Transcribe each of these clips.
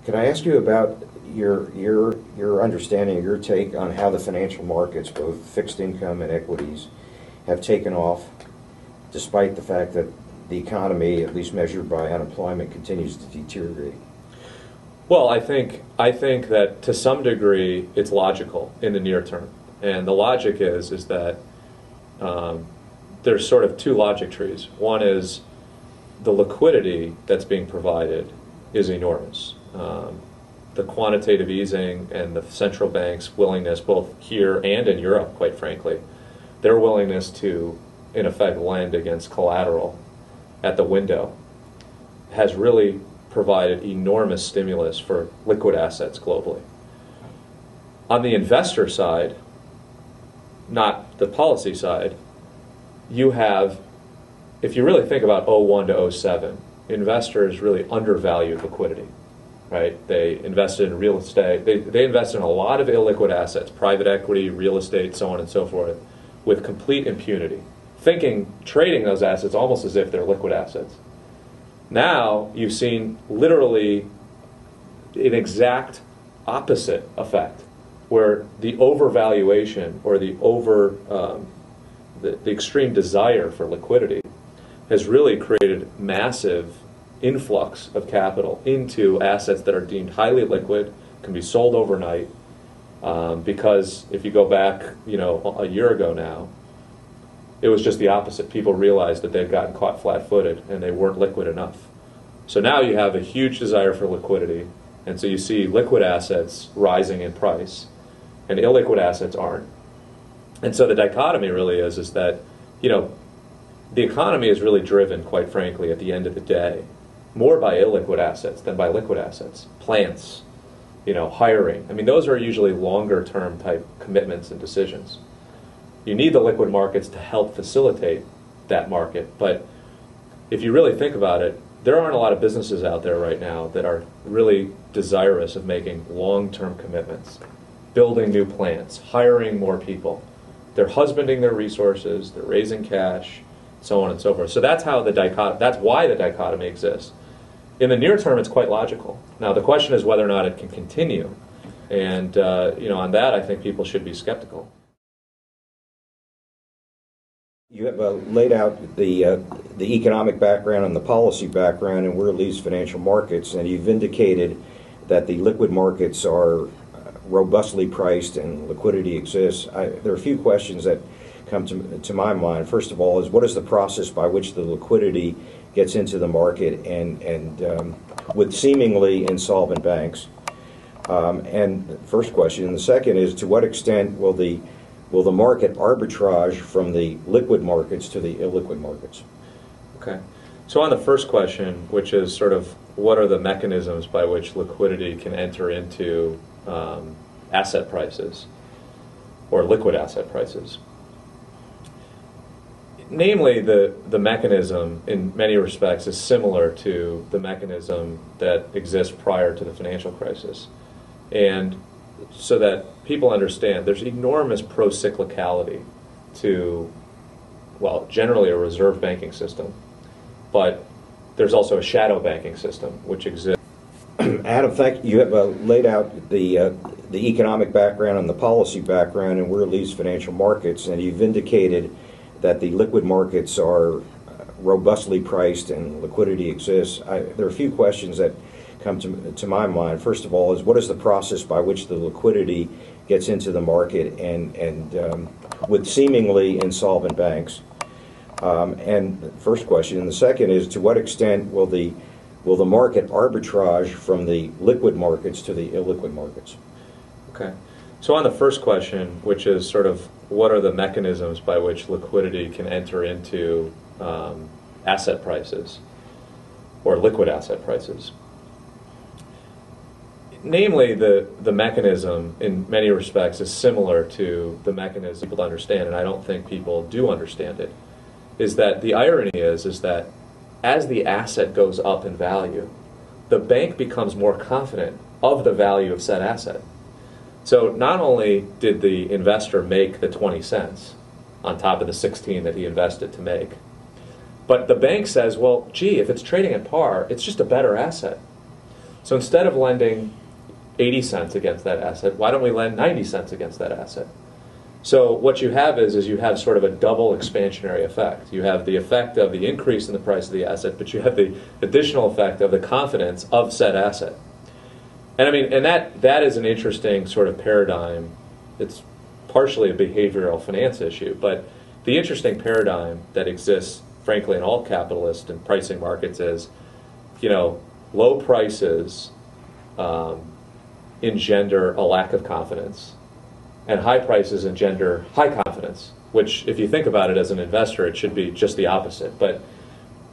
Can I ask you about your understanding, your take on how the financial markets, both fixed income and equities, have taken off, despite the fact that the economy, at least measured by unemployment, continues to deteriorate? Well, I think that to some degree it's logical in the near term, and the logic is that there's sort of two logic trees. One is the liquidity that's being provided is enormous. The quantitative easing and the central bank's willingness, both here and in Europe, quite frankly, their willingness to, in effect, lend against collateral at the window has really provided enormous stimulus for liquid assets globally. On the investor side, not the policy side, you have, if you really think about 01 to 07, investors really undervalued liquidity, right? They invested in real estate, they invested in a lot of illiquid assets, private equity, real estate, so on and so forth, with complete impunity, trading those assets almost as if they're liquid assets. Now you've seen literally an exact opposite effect, where the overvaluation or the extreme desire for liquidity has really created massive influx of capital into assets that are deemed highly liquid, can be sold overnight. Because if you go back, a year ago now, it was just the opposite. People realized that they'd gotten caught flat-footed and they weren't liquid enough. So now you have a huge desire for liquidity, and so you see liquid assets rising in price, and illiquid assets aren't. And so the dichotomy really is that, the economy is really driven, quite frankly, at the end of the day, more by illiquid assets than by liquid assets. Plants, hiring. I mean, those are usually longer-term type commitments and decisions. You need the liquid markets to help facilitate that market, but if you really think about it, there aren't a lot of businesses out there right now that are really desirous of making long-term commitments, building new plants, hiring more people. They're husbanding their resources, they're raising cash, so on and so forth. So that's why the dichotomy exists. In the near term, it's quite logical. Now, the question is whether or not it can continue. And, on that, I think people should be skeptical. You have laid out the economic background and the policy background and where it leaves financial markets, and you've indicated that the liquid markets are robustly priced and liquidity exists. There are a few questions that come to my mind. First of all, is what is the process by which the liquidity gets into the market and with seemingly insolvent banks? And the first question. And the second is, to what extent will the market arbitrage from the liquid markets to the illiquid markets? Okay. So on the first question, which is sort of what are the mechanisms by which liquidity can enter into asset prices or liquid asset prices? Namely, the mechanism in many respects is similar to the mechanism that exists prior to the financial crisis. And so that people understand, there's enormous pro-cyclicality to, well, generally a reserve banking system, but there's also a shadow banking system which exists. Adam, thank you. You have laid out the economic background and the policy background and where it leaves financial markets, and you've indicated that the liquid markets are robustly priced and liquidity exists. There are a few questions that come to my mind. First of all, is what is the process by which the liquidity gets into the market and with seemingly insolvent banks? And the first question. And the second is, to what extent will the market arbitrage from the liquid markets to the illiquid markets? Okay. So on the first question, which is sort of what are the mechanisms by which liquidity can enter into asset prices or liquid asset prices? Namely, the mechanism in many respects is similar to the mechanism people understand, and I don't think people do understand it, is that the irony is that as the asset goes up in value, the bank becomes more confident of the value of said asset. So not only did the investor make the 20 cents on top of the 16 that he invested to make, but the bank says, well, gee, if it's trading at par, it's just a better asset. So instead of lending 80 cents against that asset, why don't we lend 90 cents against that asset? So what you have is you have sort of a double expansionary effect. You have the effect of the increase in the price of the asset, but you have the additional effect of the confidence of said asset. And I mean, and that is an interesting sort of paradigm. It's partially a behavioral finance issue, but the interesting paradigm that exists, frankly, in all capitalist and pricing markets is, low prices engender a lack of confidence, and high prices engender high confidence, which, if you think about it as an investor, it should be just the opposite. But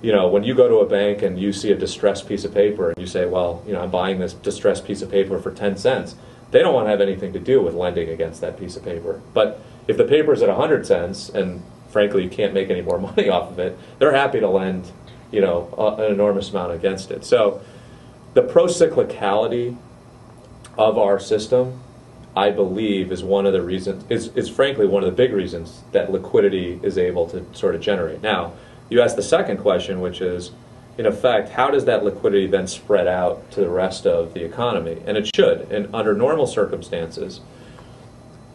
when you go to a bank and you see a distressed piece of paper and you say, well, I'm buying this distressed piece of paper for 10 cents, they don't want to have anything to do with lending against that piece of paper. But if the paper's at 100 cents and frankly you can't make any more money off of it, they're happy to lend an enormous amount against it. So the pro-cyclicality of our system, I believe, is one of the reasons, is frankly one of the big reasons that liquidity is able to sort of generate. Now, you asked the second question, which is, in effect, how does that liquidity then spread out to the rest of the economy? And it should. And under normal circumstances,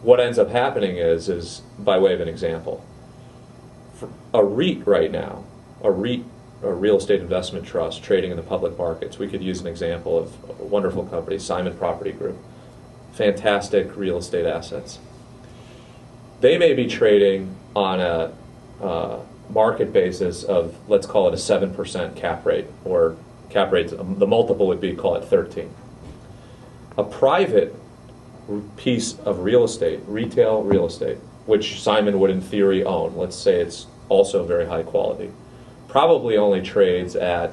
what ends up happening is by way of an example, for a REIT right now, a real estate investment trust trading in the public markets, we could use an example of a wonderful company, Simon Property Group, fantastic real estate assets. They may be trading on a market basis of, let's call it a 7% cap rate, or cap rates, the multiple would be, call it 13. A private piece of real estate, retail real estate, which Simon would in theory own, let's say it's also very high quality, probably only trades at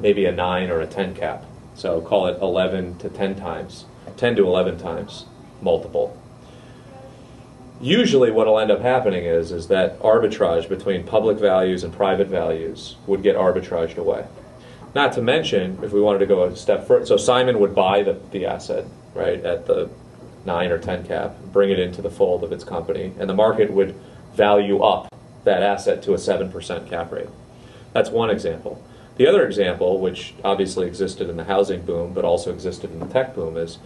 maybe a 9 or a 10 cap. So call it 11 to 10 times, 10 to 11 times multiple. Usually what will end up happening is that arbitrage between public values and private values would get arbitraged away. Not to mention, if we wanted to go a step further, so Simon would buy the asset, right, at the 9 or 10 cap, bring it into the fold of its company, and the market would value up that asset to a 7% cap rate. That's one example. The other example, which obviously existed in the housing boom, but also existed in the tech boom, is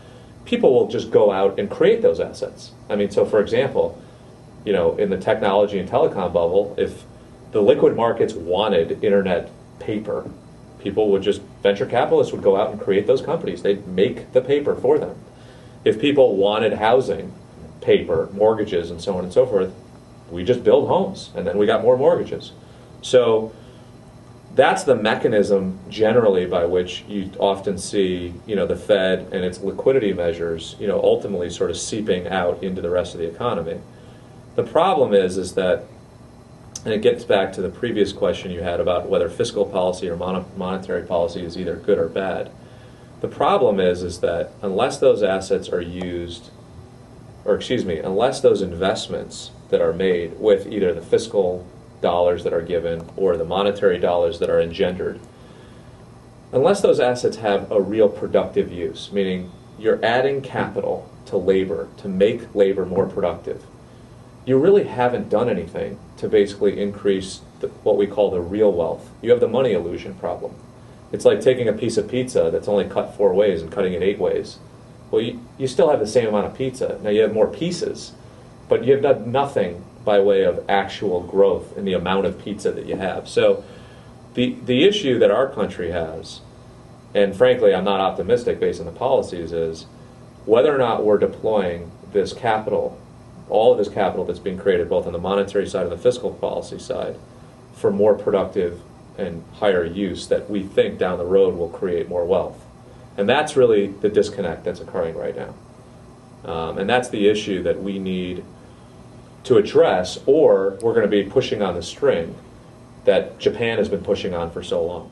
people will just go out and create those assets. I mean, so for example, in the technology and telecom bubble, if the liquid markets wanted internet paper, venture capitalists would go out and create those companies. They'd make the paper for them. If people wanted housing paper, mortgages, and so on and so forth, we just build homes, and then we got more mortgages. So that's the mechanism generally by which you often see, the Fed and its liquidity measures, ultimately sort of seeping out into the rest of the economy. The problem is that, and it gets back to the previous question you had about whether fiscal policy or monetary policy is either good or bad. The problem is that unless those assets are used, unless those investments that are made with either the fiscal dollars that are given or the monetary dollars that are engendered, unless those assets have a real productive use, meaning you're adding capital to labor to make labor more productive, you really haven't done anything to basically increase what we call the real wealth. You have the money illusion problem. It's like taking a piece of pizza that's only cut 4 ways and cutting it 8 ways. Well, you still have the same amount of pizza. Now you have more pieces, but you have done nothing by way of actual growth in the amount of pizza that you have. So the issue that our country has, and frankly I'm not optimistic based on the policies, is whether or not we're deploying this capital, all of this capital that's being created both on the monetary side and the fiscal policy side, for more productive and higher use that we think down the road will create more wealth. And that's really the disconnect that's occurring right now. And that's the issue that we need to address, or we're going to be pushing on the string that Japan has been pushing on for so long.